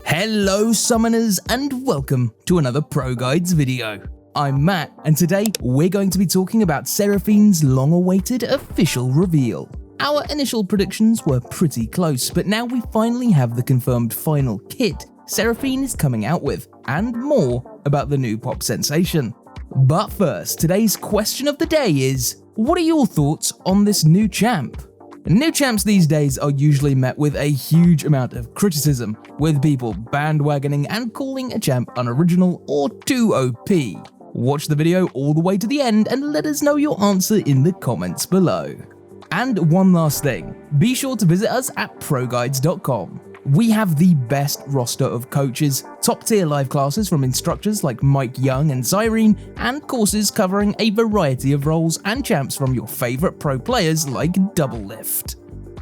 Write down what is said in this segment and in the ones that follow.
Hello summoners and welcome to another ProGuides video. I'm Matt and today we're going to be talking about Seraphine's long-awaited official reveal. Our initial predictions were pretty close, but now we finally have the confirmed final kit Seraphine is coming out with, and more about the new pop sensation. But first, today's question of the day is, what are your thoughts on this new champ? New champs these days are usually met with a huge amount of criticism, with people bandwagoning and calling a champ unoriginal or too OP. Watch the video all the way to the end and let us know your answer in the comments below. And one last thing, be sure to visit us at ProGuides.com. We have the best roster of coaches, top-tier live classes from instructors like Mike Young and Zyrene, and courses covering a variety of roles and champs from your favorite pro players like Doublelift.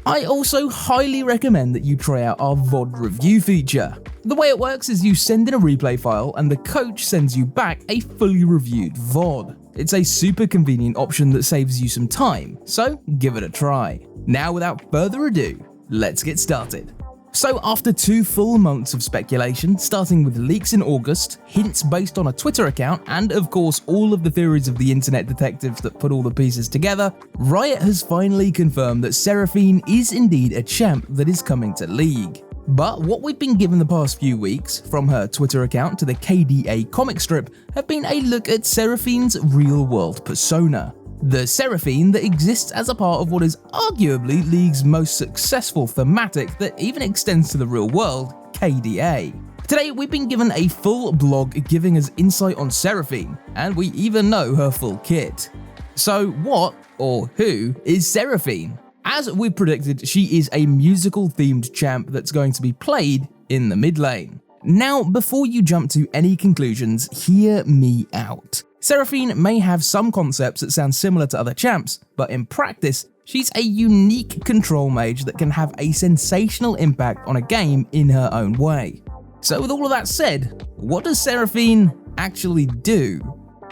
I also highly recommend that you try out our VOD review feature. The way it works is you send in a replay file and the coach sends you back a fully reviewed VOD. It's a super convenient option that saves you some time, so give it a try. Now without further ado, let's get started. So after 2 full months of speculation, starting with leaks in August, hints based on a Twitter account, and of course all of the theories of the internet detectives that put all the pieces together, Riot has finally confirmed that Seraphine is indeed a champ that is coming to League. But what we've been given the past few weeks, from her Twitter account to the KDA comic strip, have been a look at Seraphine's real-world persona. The Seraphine that exists as a part of what is arguably League's most successful thematic that even extends to the real world, KDA. Today we've been given a full blog giving us insight on Seraphine, and we even know her full kit. So what, or who, is Seraphine? As we predicted, she is a musical-themed champ that's going to be played in the mid lane. Now, before you jump to any conclusions, hear me out. Seraphine may have some concepts that sound similar to other champs, but in practice, she's a unique control mage that can have a sensational impact on a game in her own way. So with all of that said, what does Seraphine actually do?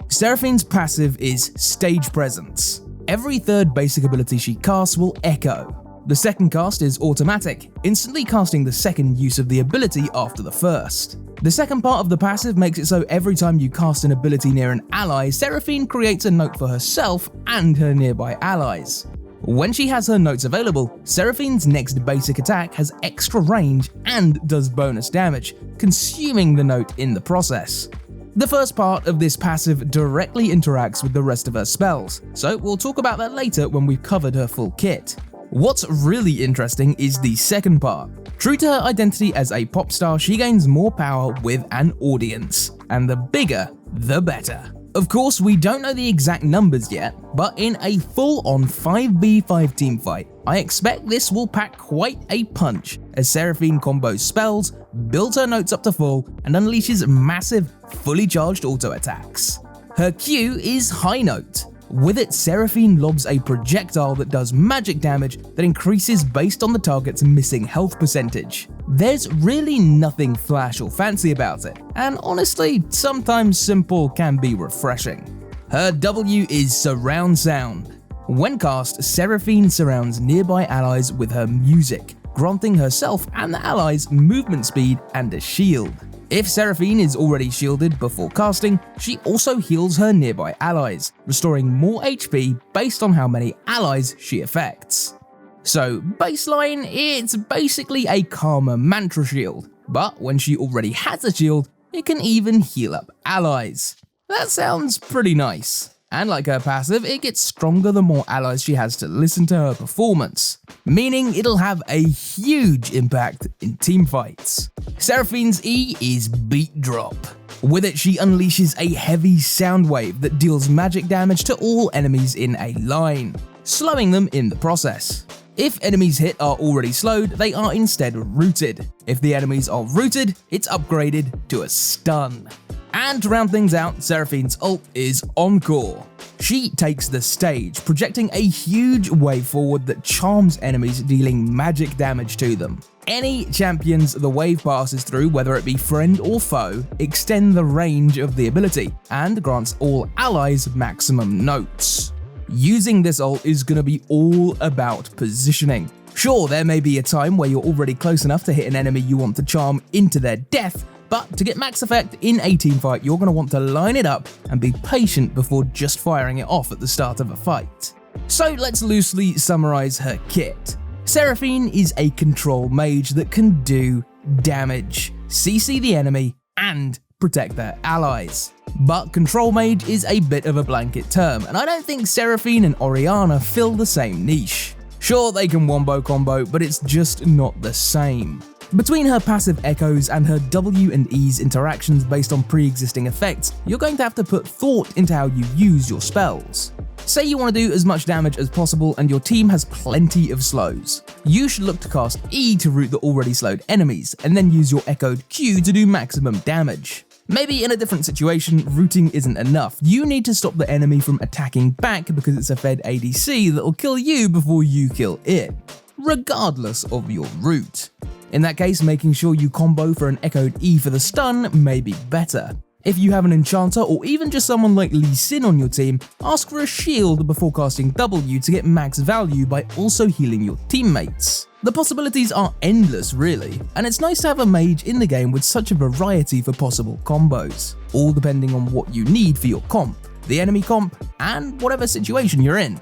Seraphine's passive is Stage Presence. Every third basic ability she casts will echo. The second cast is automatic, instantly casting the second use of the ability after the first. The second part of the passive makes it so every time you cast an ability near an ally, Seraphine creates a note for herself and her nearby allies. When she has her notes available, Seraphine's next basic attack has extra range and does bonus damage, consuming the note in the process. The first part of this passive directly interacts with the rest of her spells, so we'll talk about that later when we've covered her full kit. What's really interesting is the second part. True to her identity as a pop star, she gains more power with an audience, and the bigger, the better. Of course, we don't know the exact numbers yet, but in a full-on 5v5 teamfight, I expect this will pack quite a punch as Seraphine combos spells, builds her notes up to full, and unleashes massive, fully charged auto attacks. Her Q is High Note. With it, Seraphine lobs a projectile that does magic damage that increases based on the target's missing health percentage. There's really nothing flash or fancy about it, and honestly, sometimes simple can be refreshing. Her W is Surround Sound. When cast, Seraphine surrounds nearby allies with her music, granting herself and the allies movement speed and a shield. If Seraphine is already shielded before casting, she also heals her nearby allies, restoring more HP based on how many allies she affects. So baseline, it's basically a Karma mantra shield, but when she already has a shield, it can even heal up allies. That sounds pretty nice. And like her passive, it gets stronger the more allies she has to listen to her performance, meaning it'll have a huge impact in teamfights. Seraphine's E is Beat Drop. With it, she unleashes a heavy sound wave that deals magic damage to all enemies in a line, slowing them in the process. If enemies hit are already slowed, they are instead rooted. If the enemies are rooted, it's upgraded to a stun. And to round things out, Seraphine's ult is Encore. She takes the stage, projecting a huge wave forward that charms enemies, dealing magic damage to them. Any champions the wave passes through, whether it be friend or foe, extend the range of the ability, and grants all allies maximum notes. Using this ult is going to be all about positioning. Sure, there may be a time where you're already close enough to hit an enemy you want to charm into their death, but to get max effect in a teamfight, you're going to want to line it up and be patient before just firing it off at the start of a fight. So let's loosely summarize her kit. Seraphine is a control mage that can do damage, CC the enemy, and protect their allies. But control mage is a bit of a blanket term, and I don't think Seraphine and Orianna fill the same niche. Sure, they can wombo combo, but it's just not the same. Between her passive echoes and her W and E's interactions based on pre-existing effects, you're going to have to put thought into how you use your spells. Say you want to do as much damage as possible and your team has plenty of slows. You should look to cast E to root the already slowed enemies, and then use your echoed Q to do maximum damage. Maybe in a different situation, rooting isn't enough. You need to stop the enemy from attacking back because it's a fed ADC that'll kill you before you kill it, regardless of your root. In that case, making sure you combo for an echoed E for the stun may be better. If you have an enchanter or even just someone like Lee Sin on your team, ask for a shield before casting W to get max value by also healing your teammates. The possibilities are endless really, and it's nice to have a mage in the game with such a variety for possible combos, all depending on what you need for your comp, the enemy comp, and whatever situation you're in.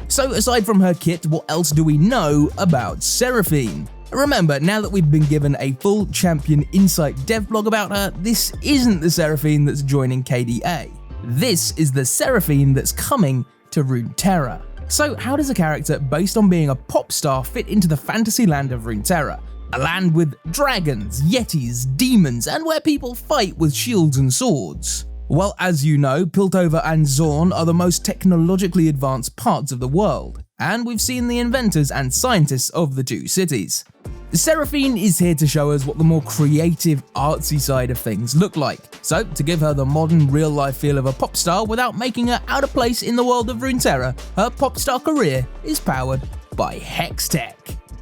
So aside from her kit, what else do we know about Seraphine? Remember, now that we've been given a full champion insight dev blog about her, this isn't the Seraphine that's joining KDA. This is the Seraphine that's coming to Runeterra. So how does a character based on being a pop star fit into the fantasy land of Runeterra? A land with dragons, yetis, demons, and where people fight with shields and swords. Well, as you know, Piltover and Zorn are the most technologically advanced parts of the world, and we've seen the inventors and scientists of the two cities. Seraphine is here to show us what the more creative, artsy side of things look like, so to give her the modern, real-life feel of a pop star without making her out of place in the world of Runeterra, her pop star career is powered by Hex Tech.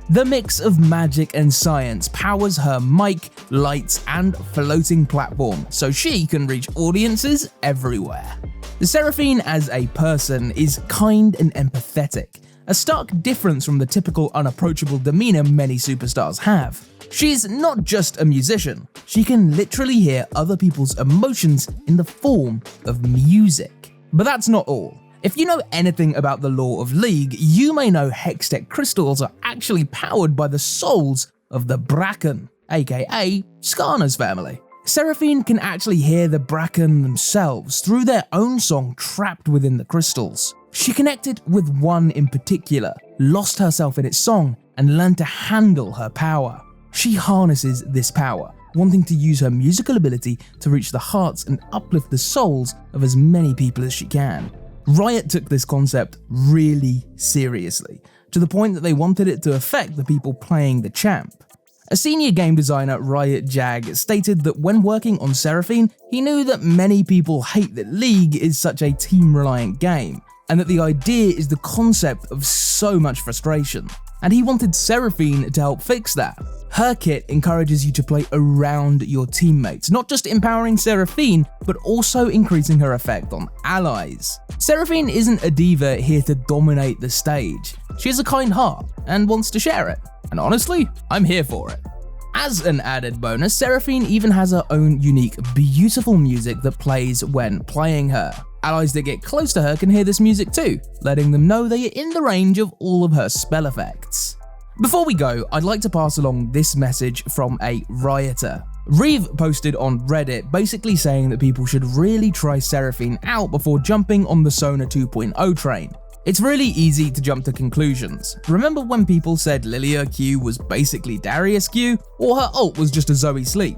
The mix of magic and science powers her mic, lights, and floating platform, so she can reach audiences everywhere. The Seraphine as a person is kind and empathetic, a stark difference from the typical unapproachable demeanor many superstars have. She's not just a musician, she can literally hear other people's emotions in the form of music. But that's not all. If you know anything about the lore of League, you may know Hextech crystals are actually powered by the souls of the Bracken, aka Skarna's family. Seraphine can actually hear the Bracken themselves through their own song trapped within the crystals. She connected with one in particular, lost herself in its song, and learned to handle her power. She harnesses this power, wanting to use her musical ability to reach the hearts and uplift the souls of as many people as she can. Riot took this concept really seriously, to the point that they wanted it to affect the people playing the champ. A senior game designer, Riot Jag, stated that when working on Seraphine, he knew that many people hate that League is such a team-reliant game, and that the idea is the concept of so much frustration. And he wanted Seraphine to help fix that. Her kit encourages you to play around your teammates, not just empowering Seraphine, but also increasing her effect on allies. Seraphine isn't a diva here to dominate the stage. She has a kind heart and wants to share it. And honestly, I'm here for it. As an added bonus, Seraphine even has her own unique, beautiful music that plays when playing her. Allies that get close to her can hear this music too, letting them know they are in the range of all of her spell effects. Before we go, I'd like to pass along this message from a Rioter. Reeve posted on Reddit basically saying that people should really try Seraphine out before jumping on the Sona 2.0 train. It's really easy to jump to conclusions. Remember when people said Lilia Q was basically Darius Q, or her ult was just a Zoe Sleep?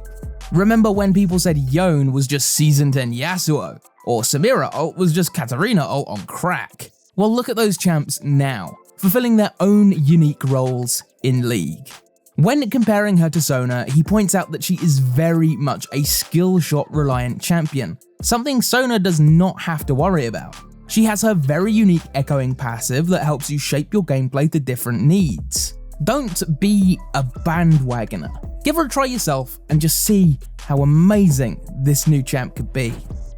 Remember when people said Yone was just Season 10 Yasuo, or Samira ult was just Katarina ult on crack? Well, look at those champs now, fulfilling their own unique roles in League. When comparing her to Sona, he points out that she is very much a skill shot reliant champion, something Sona does not have to worry about. She has her very unique echoing passive that helps you shape your gameplay to different needs. Don't be a bandwagoner. Give her a try yourself and just see how amazing this new champ could be.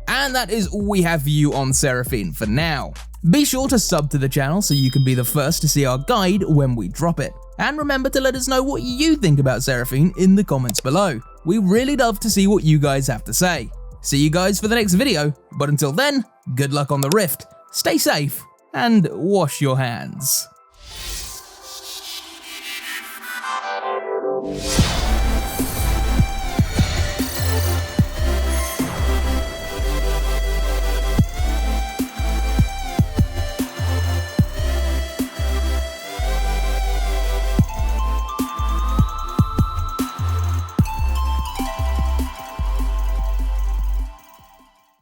And that is all we have for you on Seraphine for now. Be sure to sub to the channel so you can be the first to see our guide when we drop it. And remember to let us know what you think about Seraphine in the comments below. We really love to see what you guys have to say. See you guys for the next video, but until then, good luck on the Rift, stay safe, and wash your hands.